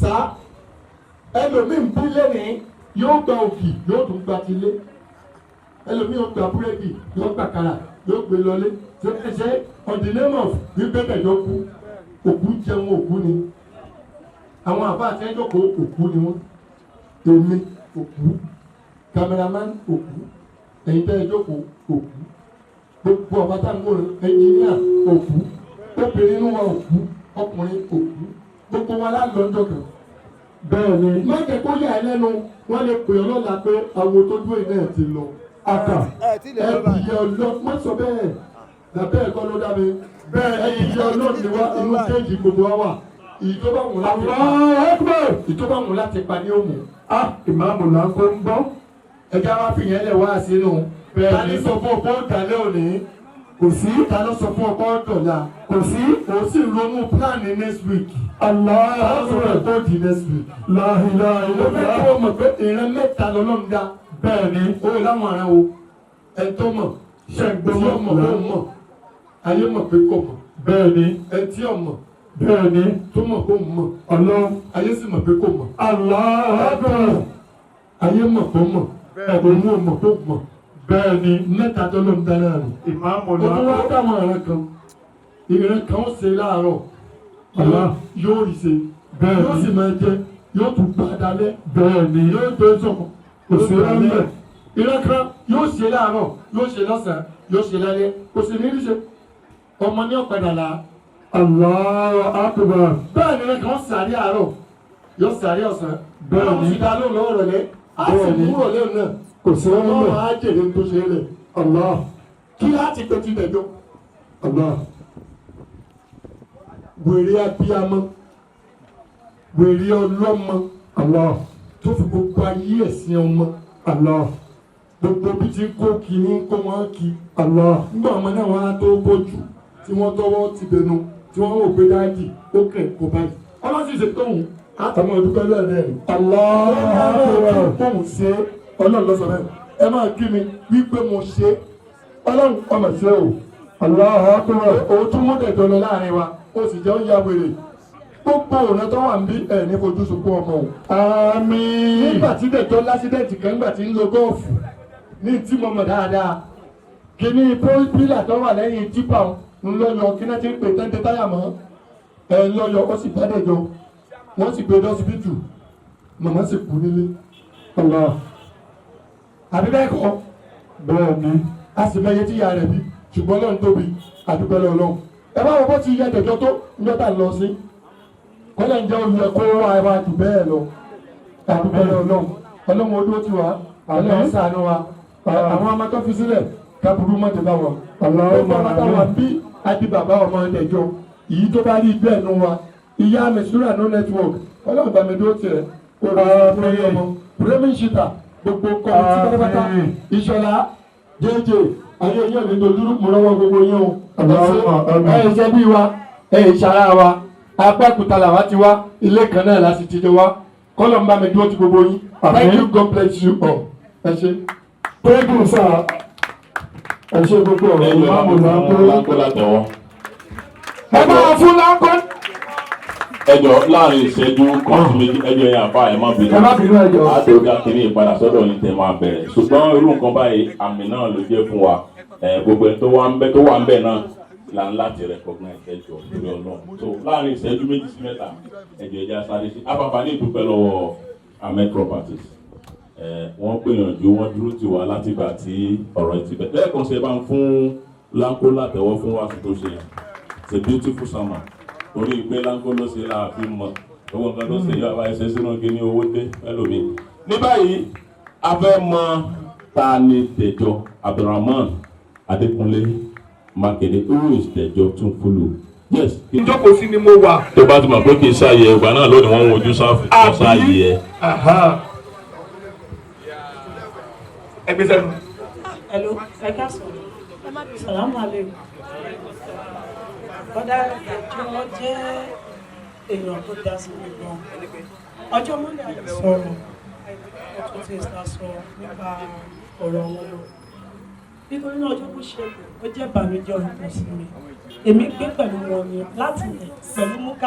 sá ẹlòmíì ń bí lẹ́nìí yóò gba òkì yóò tún gba tilé ẹlòmíì yóò gba búrẹ́dì yóò gba kàrà yóò gbé lọlé ṣe on the name of wípé bẹ̀jọ kú òkú jẹun òkú ni àwọn àbá àtẹ́jọ́kọ̀ òkú ni wọ́n èmi òkú cameraman òkú ẹ̀yin tẹ́ ẹjọ́kọ̀ òkú gbogbo ọ̀bátàngó ẹnjìníà òkú obìnrin inú wa òkú ọkùnrin òkú gbogbo wa lálọ́jọ́ kan. bẹ́ẹ̀ ni má jẹ́ kó yà ẹ́ lẹ́nu wọ́n lè pè ọ́ lọ́la pé àwọn tó dúró iná ẹ̀ ti lọ. àkà ẹ̀bùyẹ ọlọ́ má sọ bẹ́ẹ̀ làbẹ́ ẹ̀kọ́ ló dá mi bẹ́ẹ̀ ẹ̀yẹ ọlọ́run ni wá inú kéèjì gbogbo wa wà ìjọba wù láti pa ní òmù. ìmáàmù là ń kó ń bọ́. ẹja wa fìyẹn lẹ̀ wá sínú. ta ni sọ fún ọkọ ìdálẹ́ òní kò sí ta ló sọ fún ọkọ dọ̀la kò sí ronú plan next week. aláàbò tó di next week. láhìlá ó fẹ́ kó o mọ̀ pé ìran mẹ́ta lọ́lọ́run dá. bẹ́ẹ̀ ni ó láwọn ará o ẹ tó mọ̀ ṣẹ́gbọ́mọ̀ tí ọmọ ó mọ̀ ayé mọ̀ pé kò mọ̀. bẹ́ẹ̀ ni ẹ tí ọmọ bẹ́ẹ̀ ni tó mọ̀ kó mọ̀ ọlọ́run ayé sì mọ̀ pé kò mọ̀. aláàbò ayé mọ̀ kó mọ̀ ẹ̀bùn mú mọ̀ kó mọ̀. bẹ́ẹ̀ ni mẹ́ta tó ló ń dáná rẹ̀. ìmáàmù ó là tún ń wá kó. dáwọn ará kan ìran kan ó ṣe láàárọ̀ yóò rí ṣe bẹ́ẹ̀ yóò sì ni máa jẹ yóò tún gbà dalẹ̀ bẹ́ẹ̀ ni yóò tó sọ̀kọ̀ kò sí rẹ́ńbẹ̀. ìran kan yóò ṣe láàárọ̀ yóò ṣe lọ́sàn-án yóò ṣe lálẹ́ kò sì ní rí ṣe ọmọ ní ọ̀padà là á. Allahu akbar. bẹ́ẹ̀ ni ìran kan sàárì àárọ̀ yóò sàárì ọ̀sán Bẹ́ẹ̀ ni. ọlọ́run ti dá lóhùn lọ́wọ́ rẹ̀ lẹ́ á sì Bẹ́ẹ̀ ni. mú rọ̀lẹ́ náà kò sí ọlọ́run rẹ́ńbẹ̀. á jèrè tó ṣe rẹ̀ Allah kí láti pẹ́ ti dẹ̀jọ́ Allah wèrè abiyamọ wèrè ọlọ́mọ Allah tó fi gbogbo ayé ẹ̀sìn ọmọ Allah gbogbo bí ti kó kìíní kó wọn kí Allah nígbà ọmọ náà wọn á tó bójú tí wọ́n tọwọ́ ti bẹnu tí wọ́n wò pé dáàdì ó kẹ̀ kó báyìí ọlọ́sìn ṣe tóun àtàwọn olùkọ́ lẹ́ẹ̀rẹ́ Allahu akbar. tóun ṣe ọlọ́run lọ́sọ̀ rẹ̀ ẹ máa kí mi wípé mo ṣe ọlọ́run ọmọ ṣe o Allahu akbar. òun tún mú dẹ̀jọ́ lọ láàrin wa ó sì jẹ́ ó ya wèrè gbogbo ọ̀nà tó wà ń bí ẹ̀ ní fojú sunkún ọmọ o. Àmín. nígbà tí dẹ̀jọ́ lásídẹ̀ǹtì kan nígbà tí ń lo gọ́ọ̀fù ní tí mo mọ̀ dáadáa kíní pílà tó wà lẹ́yìn jípa ńlọ́yọ̀ kí náà ti ń pè tẹ́ńtẹ́ táyà mọ́ ẹ̀ ńlọ́yọ̀ ó sì bá dẹ̀jọ́ wọ́n sì gbé dọ́sibítù màmá sì kú nílé. Allah àbí bẹ́ẹ̀ kọ́ bẹ́ẹ̀ ni a sì mẹ́yẹ tí ìyá rẹ̀ bí ṣùgbọ́n lọ́n tóbi àdúgbò lọ́wọ́ ẹ bá wọ́n bó ti yẹ dẹ̀jọ́ tó ńjọ́ta lọ sí kọ́lẹ̀ ń jẹ́ olú ẹ̀kọ́ wa ẹ̀ máa jù bẹ́ẹ̀ lọ àdúgbò lọ́wọ́ ọlọ́run odó ti wá ọlọ́run ṣàánú wa àwọn ọmọ tó fi sílẹ̀ kábùrú mọ́tò bá wọn. Allahumma ọmọ táwa bí adi bàbá ọmọ ẹ̀dẹ̀jọ́ èyí tó bá rí bẹ́ẹ̀ nu wa ìyá mẹsùlùmí no network ọlọ́run bá mi dúró tiẹ̀ olùkọ́ ọmọ pírẹ́mì ṣìtà gbogbo kọ́mítì pátápátá ìṣọ̀lá jẹ́jẹ́ ayé yẹn ní dojúrú mọ́lọ́wọ́ gbogbo yẹn o. ẹ̀ ṣe bí wa ẹ̀ ṣara wa apẹ́kùtà làwa ti wá ilé kan náà láti ti jẹ wá kọ́lọ̀ ń bá mi dúró ti gbogbo yín. Thank you, God bless you all. Ẹ ṣe. tẹ́gùn sáà ẹ ṣe gbogbo ọ̀rọ̀ ìmáàmù là ń kó. láńkó látẹ̀wọ́. ẹ máa fún láńkó. ẹjọ láàrin ìṣẹ́jú kan sí méjì ẹjọ yẹn àfa ẹ má bínú. ẹ má bínú ẹjọ. àtòkà kìíní ìpadà sọ́dọ̀ yìí tẹ máa bẹ̀rẹ̀ ṣùgbọ́n irú nǹkan báyìí àmì náà ló jẹ́ fún wa gbogbo ẹni tó wà ń bẹ̀ náà là ń láti recognize ẹjọ lórí Ọlọ́run so láàrin ìṣẹ́jú méjì sí mẹ́ta ẹjọ ẹja sáré sí afáfá ní ìdúpẹ́ lọ́wọ́ Ahmed Properties wọ́n gbìyànjú wọ́n dúró tì wá látìgbà tí ọ̀rọ̀ ti bẹ̀ lẹ́ẹ̀kan ṣe bá ń fún láńkó látẹ̀wọ́ fún wàásù tó ṣe it's a beautiful summer torí pé láńkó ló ṣe láàfin mọ̀ owó nǹkan tó ṣe yọ àbá ẹsẹ̀ sínú kíní owó dé ẹlòmíì. ní báyìí a fẹ́ mọ ta ni Dẹ̀jọ Abdulrahman Adékúnlé Mákindé who is Dẹ̀jọ Túnfúlù. yes. ìjókòó sí ni mo wà. tó bá ti mọ̀ pé kì í ṣàyẹ̀ ìgbà náà lónìí wọ́n ń wojú sáàyè ẹ̀. ẹgbẹ́ sẹ́nu. Hello, ẹ káàsán. Salamu alaikum. Bọ́dá tí wọ́n jẹ́ èèyàn tó dá sí mi gan. Ọjọ́ Mọ́lẹ̀ àyè sọ̀rọ̀, ọkọ̀ tí ìsà sọ nípa ọ̀rọ̀ wọn lọ. Nítorí náà ọjọ́ bó ṣe ó jẹ́ ìbànújẹ́ ọ̀rọ̀ sí mi. Èmi gbé pẹ̀lú wọn ni láti lẹ̀ pẹ̀lú mú ká.